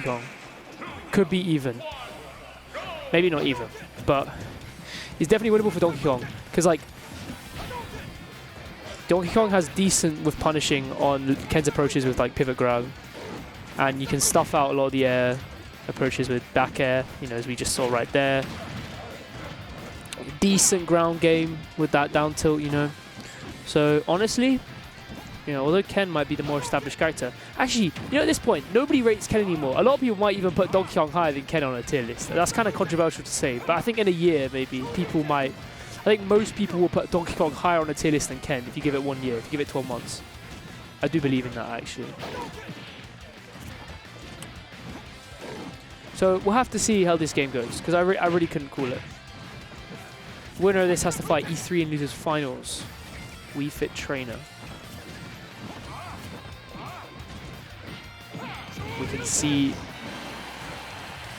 Kong. Could be even. Maybe not even, but it's definitely winnable for Donkey Kong. Because, like, Donkey Kong has decent with punishing on Ken's approaches with, like, pivot grab. And you can stuff out a lot of the air approaches with back air, you know, as we just saw right there. Decent ground game with that down tilt, you know. So, honestly, you know, although Ken might be the more established character, actually, you know, at this point, nobody rates Ken anymore. A lot of people might even put Donkey Kong higher than Ken on a tier list. That's kind of controversial to say, but I think in a year, maybe, people might... I think most people will put Donkey Kong higher on a tier list than Ken if you give it 1 year, if you give it 12 months. I do believe in that, actually. So we'll have to see how this game goes, because I really couldn't call it. Winner of this has to fight E3 and losers finals. Wii Fit Trainer. We can see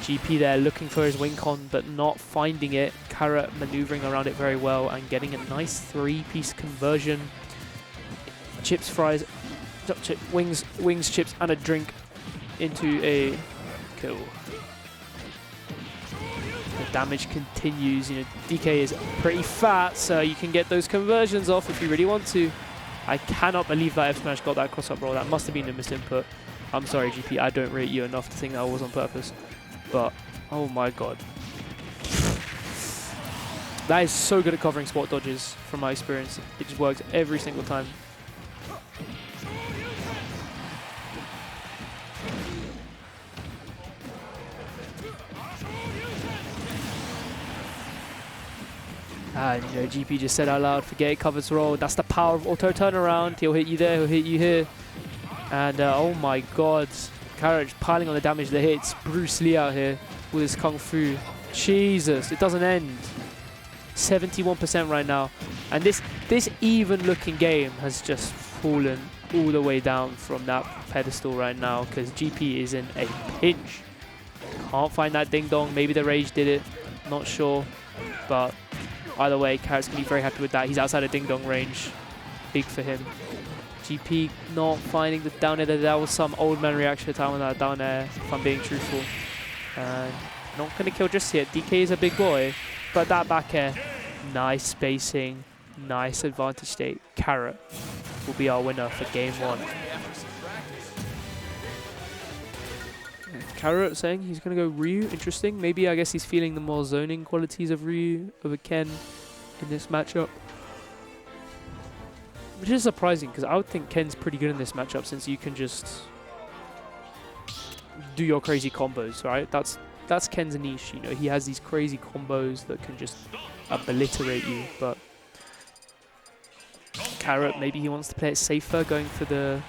GP there looking for his wing con, but not finding it. c4rrot maneuvering around it very well and getting a nice 3-piece conversion. Chips, fries, wings, chips, and a drink into a kill. The damage continues. You know, DK is pretty fat, so you can get those conversions off if you really want to. I cannot believe that F Smash got that cross-up roll. That must have been a misinput. I'm sorry, GP. I don't rate you enough to think that was on purpose. But, oh my god. That is so good at covering spot dodges, from my experience. It just works every single time. And you know, GP just said out loud, forget it, covers roll. That's the power of auto turnaround. He'll hit you there, he'll hit you here. And oh my god, c4rrot piling on the damage that hits. Bruce Lee out here with his Kung Fu. Jesus, it doesn't end. 71% right now. And this even looking game has just fallen all the way down from that pedestal right now, because GP is in a pinch. Can't find that ding dong. Maybe the rage did it, not sure. But either way, c4rrot's gonna be very happy with that. He's outside of ding dong range. Big for him. GP not finding the down air. That was some old man reaction time on that down air, if I'm being truthful. And not going to kill just yet. DK is a big boy, but that back air, nice spacing, nice advantage state. c4rrot will be our winner for game 1. c4rrot saying he's going to go Ryu. Interesting. Maybe I guess he's feeling the more zoning qualities of Ryu over Ken in this matchup. Which is surprising, because I would think Ken's pretty good in this matchup, since you can just do your crazy combos, right? That's Ken's niche, you know. He has these crazy combos that can just obliterate you. But c4rrot, maybe he wants to play it safer, going for the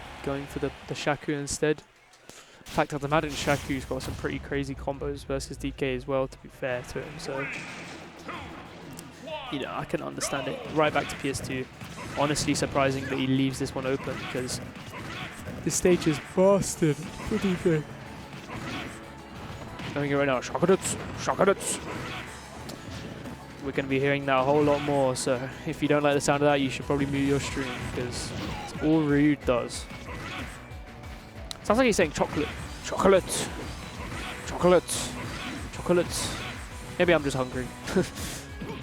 Shaku instead. In fact, I'd imagine Shaku's got some pretty crazy combos versus DK as well, to be fair to him. So, you know, I can understand it. Right back to PS2. Honestly surprising that he leaves this one open, because this stage is busted for DK. Going right now, c4rrot. We're going to be hearing that a whole lot more, so if you don't like the sound of that, you should probably mute your stream, because it's all Ryu does. Sounds like he's saying chocolate. Maybe I'm just hungry.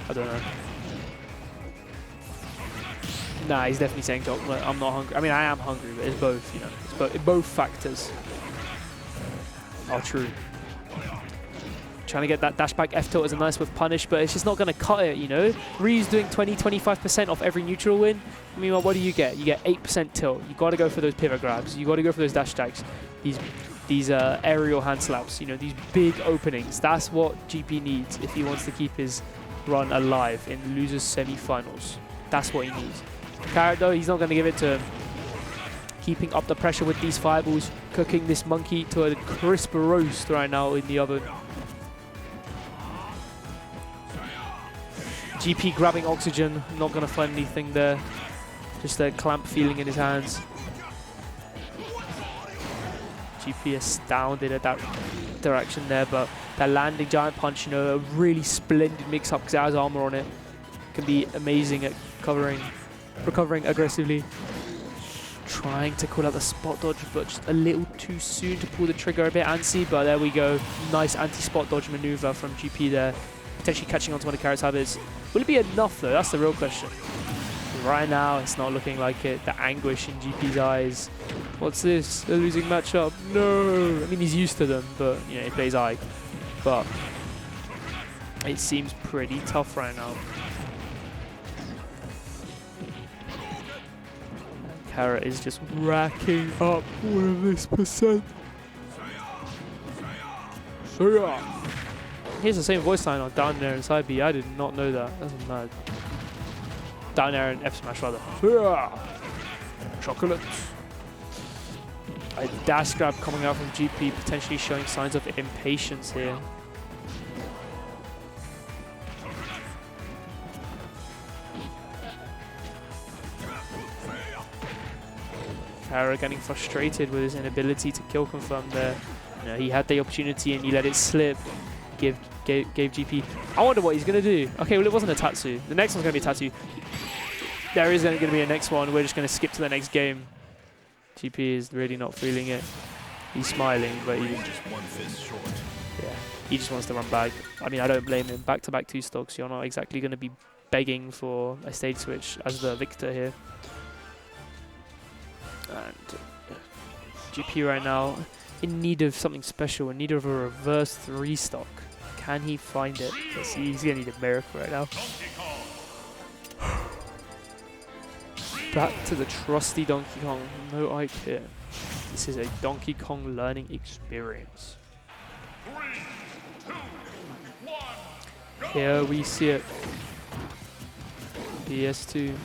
I don't know. Nah, he's definitely saying chocolate. I'm not hungry. I mean, I am hungry, but it's both, you know. It's both factors are true. Trying to get that dash back F tilt is a nice with punish, but it's just not going to cut it, you know. Ryu's doing 20-25% off every neutral win. I mean, what do you get? You get 8% tilt. You got to go for those pivot grabs. You got to go for those dash stacks. These aerial hand slaps, you know, these big openings. That's what GP needs if he wants to keep his run alive in losers semi-finals. That's what he needs. c4rrot, though, he's not going to give it to him. Keeping up the pressure with these fireballs, cooking this monkey to a crisp roast right now in the oven. GP grabbing oxygen, not going to find anything there. Just a clamp feeling in his hands. GP astounded at that direction there, but that landing giant punch, you know, a really splendid mix-up because it has armor on it. Can be amazing at recovering aggressively. Trying to call out the spot dodge, but just a little too soon to pull the trigger, a bit antsy, but there we go. Nice anti-spot dodge maneuver from GP there. Potentially catching onto one of Carrot's habits. Will it be enough though? That's the real question. Right now, it's not looking like it. The anguish in GP's eyes. What's this? They're losing matchup. No! I mean, he's used to them, but, you know, he plays Ike. But it seems pretty tough right now. C4rrot is just racking up all of this percent. So yeah. Here's the same voice line on down there in side B. I did not know that. That's mad. Down there in F smash rather. So yeah. Chocolate. A dash grab coming out from GP, potentially showing signs of impatience here. C4rrot getting frustrated with his inability to kill confirm there. You know, he had the opportunity and he let it slip. Gave GP. I wonder what he's going to do. Okay, well, it wasn't a Tatsu. The next one's going to be a Tatsu. There is going to be a next one. We're just going to skip to the next game. GP is really not feeling it. He's smiling, but he just one fist short. Yeah, he just wants to run back. I mean, I don't blame him. Back-to-back 2 stocks. You're not exactly going to be begging for a stage switch as the victor here. And GP right now in need of something special, in need of a reverse 3 stock. Can he find it? He's going to need a miracle right now. Back to the trusty Donkey Kong. No Ike here. This is a Donkey Kong learning experience. 3, 2, 1, go. Here we see it. PS2.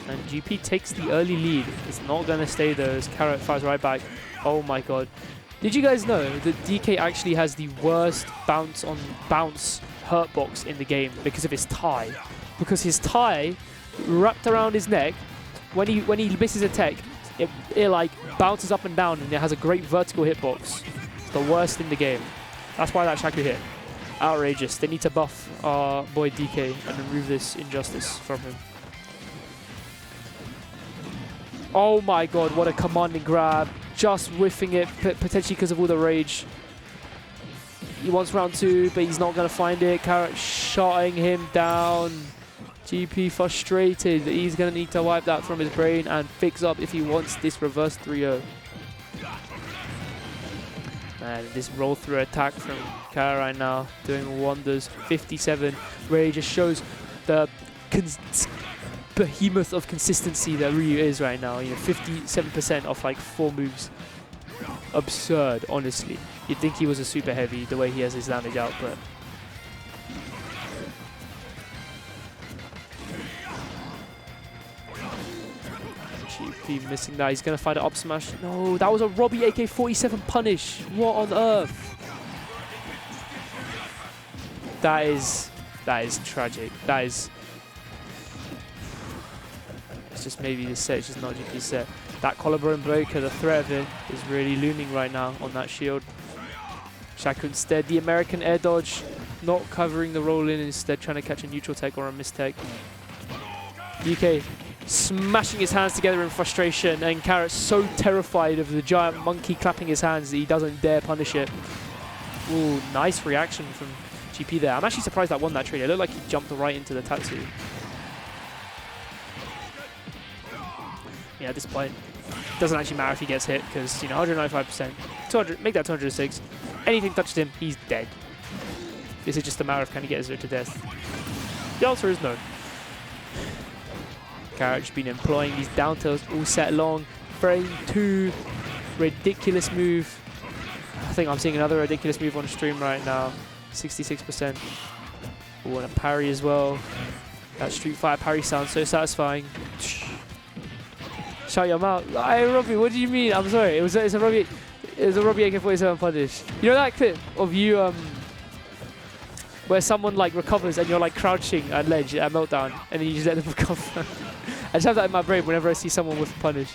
And GP takes the early lead. It's not going to stay there as C4rrot fires right back. Oh my god. Did you guys know that DK actually has the worst bounce hurt box in the game because of his tie? Because his tie wrapped around his neck, when he misses a tech, it like bounces up and down and it has a great vertical hitbox. It's the worst in the game. That's why that Shaku hit. Outrageous. They need to buff our boy DK and remove this injustice from him. Oh my god, what a commanding grab. Just whiffing it, potentially because of all the rage. He wants round 2, but he's not going to find it. C4rrot shutting him down. GP frustrated. He's going to need to wipe that from his brain and fix up if he wants this reverse 3-0. And this roll through attack from C4rrot right now, doing wonders. 57, where he just shows the behemoth of consistency that Ryu is right now. You know, 57% off like 4 moves. Absurd, honestly. You'd think he was a super heavy the way he has his damage output. GP missing that. He's gonna find an up smash. No, that was a Robbie AK-47 punish. What on earth? That is tragic. That is. It's just maybe the set, it's just not GP's set. That collarbone breaker, the threat of it is really looming right now on that shield. Shaku instead, the American air dodge, not covering the roll in, instead trying to catch a neutral tech or a mistech. DK smashing his hands together in frustration, and C4rrot so terrified of the giant monkey clapping his hands that he doesn't dare punish it. Ooh, nice reaction from GP there. I'm actually surprised that won that trade. It looked like he jumped right into the Tatsu. Yeah, at this point, it doesn't actually matter if he gets hit because, you know, 195%, 200, make that 206. Anything touched him, he's dead. This is just a matter of can he get Zero to death. The answer is no. C4rrot's been employing these down tilts all set long. Frame 2, ridiculous move. I think I'm seeing another ridiculous move on stream right now. 66%. Oh, and a parry as well. That Street Fighter parry sounds so satisfying. Shout your mouth. Hey, Robbie, what do you mean? I'm sorry. It was a Robbie AK-47 punish. You know that clip of you where someone like recovers and you're like crouching at ledge at meltdown and then you just let them recover. I just have that in my brain whenever I see someone with a punish.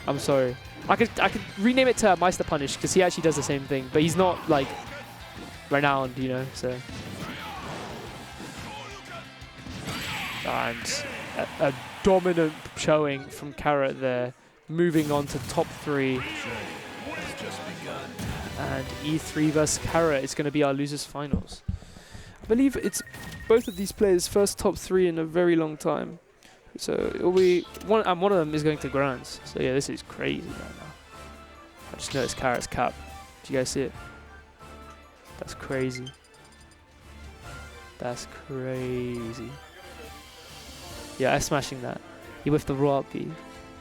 I'm sorry. I could rename it to Meister Punish because he actually does the same thing, but he's not like renowned, you know. So and a dominant showing from c4rrot there. Moving on to top 3. And E3 versus c4rrot is going to be our losers finals. I believe it's both of these players' first top 3 in a very long time. So it'll be one, and one of them is going to grands. So yeah, this is crazy right now. I just noticed c4rrot's cap. Do you guys see it? That's crazy. That's crazy. Yeah, I'm smashing that. He whiffed the raw up B.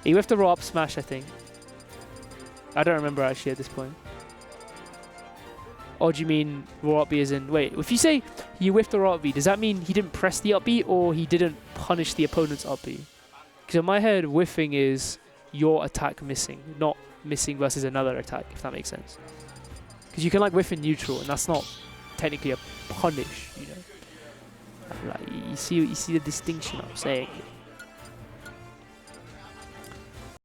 He whiffed the raw up smash, I think. I don't remember actually at this point. Or do you mean raw up B as in... Wait, if you say he whiffed the raw up B, does that mean he didn't press the up B or he didn't punish the opponent's up B? Because in my head, whiffing is your attack missing, not missing versus another attack, if that makes sense. Because you can like whiff in neutral, and that's not technically a punish, you know. Like, you see the distinction I'm saying.